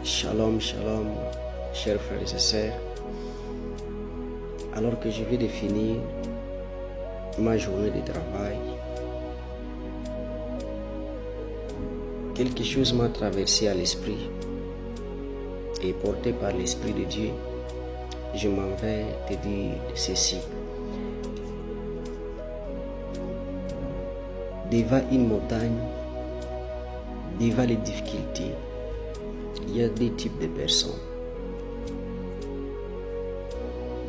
Shalom, shalom, chers frères et sœurs. Alors que je vais de finir ma journée de travail, quelque chose m'a traversé à l'esprit et porté par l'Esprit de Dieu, je m'en vais te dire ceci. Devant une montagne, devant les difficultés, il y a deux types de personnes.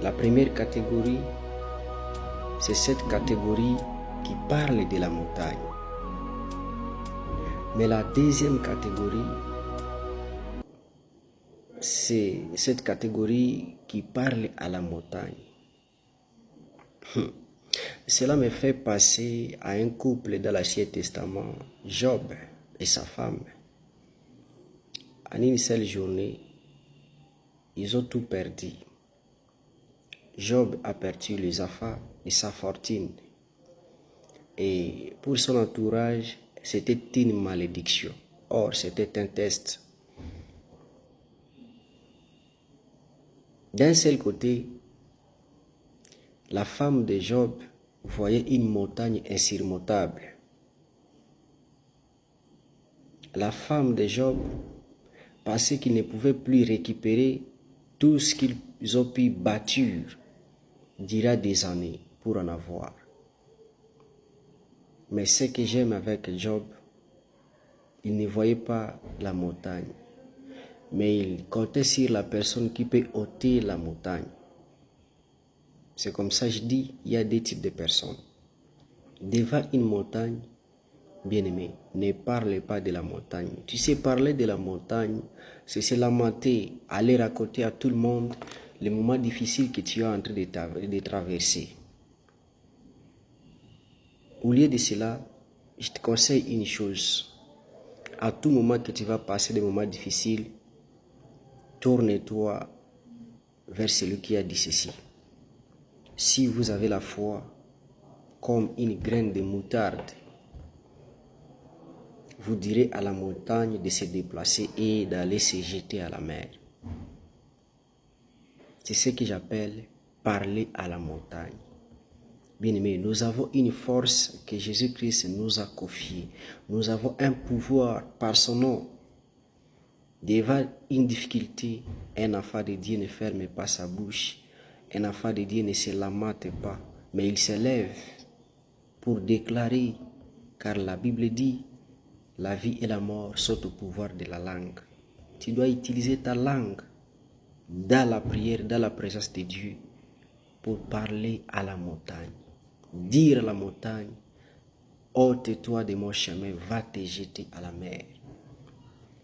La première catégorie, c'est cette catégorie qui parle de la montagne. Mais la deuxième catégorie, c'est cette catégorie qui parle à la montagne. Cela me fait penser à un couple dans l'Ancien Testament, Job et sa femme. En une seule journée, ils ont tout perdu. Job a perdu les affaires et sa fortune. Et pour son entourage, c'était une malédiction. Or, c'était un test. D'un seul côté, la femme de Job voyait une montagne insurmontable. La femme de Job pensait qu'ils ne pouvaient plus récupérer tout ce qu'ils ont pu bâtir durant des années pour en avoir. Mais ce que j'aime avec Job, il ne voyait pas la montagne, mais il comptait sur la personne qui peut ôter la montagne. C'est comme ça que je dis, il y a deux types de personnes. Devant une montagne, bien-aimé, ne parlez pas de la montagne. Tu sais, parler de la montagne, c'est se lamenter, aller raconter à tout le monde les moments difficiles que tu es en train de traverser. Au lieu de cela, je te conseille une chose. À tout moment que tu vas passer des moments difficiles, tourne-toi vers celui qui a dit ceci. Si vous avez la foi comme une graine de moutarde, vous direz à la montagne de se déplacer et d'aller se jeter à la mer. C'est ce que j'appelle parler à la montagne. Bien-aimés, nous avons une force que Jésus-Christ nous a confiée. Nous avons un pouvoir par son nom. Devant une difficulté, un enfant de Dieu ne ferme pas sa bouche. Un enfant de Dieu ne se lamente pas, mais il se lève pour déclarer, car la Bible dit, la vie et la mort sont au pouvoir de la langue. Tu dois utiliser ta langue dans la prière, dans la présence de Dieu, pour parler à la montagne. Dire à la montagne, ôte-toi de mon chemin, va te jeter à la mer.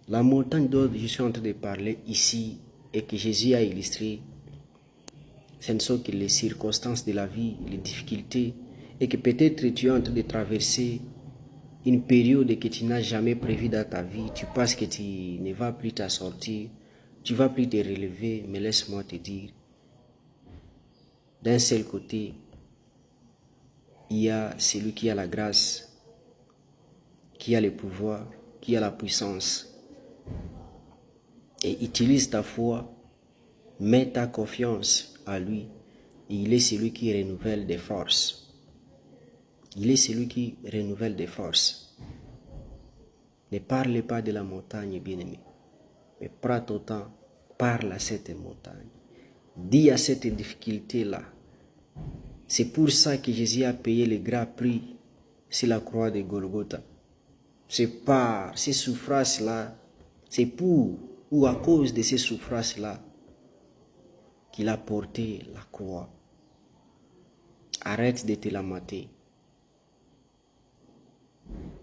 La montagne dont je suis en train de parler ici et que Jésus a illustré, ce ne sont que les circonstances de la vie, les difficultés, et que peut-être tu es en train de traverser une période que tu n'as jamais prévue dans ta vie. Tu penses que tu ne vas plus t'en sortir, tu ne vas plus te relever, mais laisse-moi te dire, d'un seul côté, il y a celui qui a la grâce, qui a le pouvoir, qui a la puissance. Et utilise ta foi, mets ta confiance à lui. Et il est celui qui renouvelle des forces. Il est celui qui renouvelle des forces. Ne parle pas de la montagne, bien-aimé, mais prends ton temps, parle à cette montagne. Dis à cette difficulté-là. C'est pour ça que Jésus a payé le grand prix sur la croix de Golgotha. C'est par ces souffrances-là, c'est pour ou à cause de ces souffrances-là qu'il a porté la croix. Arrête de te lamenter.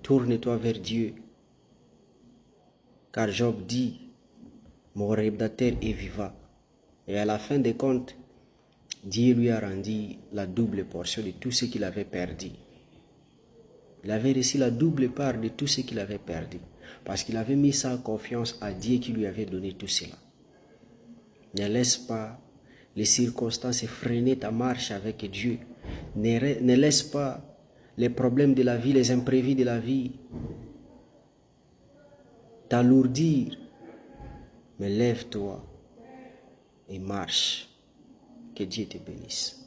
Tourne-toi vers Dieu. Car Job dit, mon rédempteur est vivant. Et à la fin des comptes, Dieu lui a rendu la double portion de tout ce qu'il avait perdu. Il avait reçu la double part de tout ce qu'il avait perdu. Parce qu'il avait mis sa confiance à Dieu qui lui avait donné tout cela. Ne laisse pas les circonstances freiner ta marche avec Dieu. Ne laisse pas les problèmes de la vie, les imprévus de la vie t'alourdir. Mais lève-toi et marche. Que Dieu te bénisse.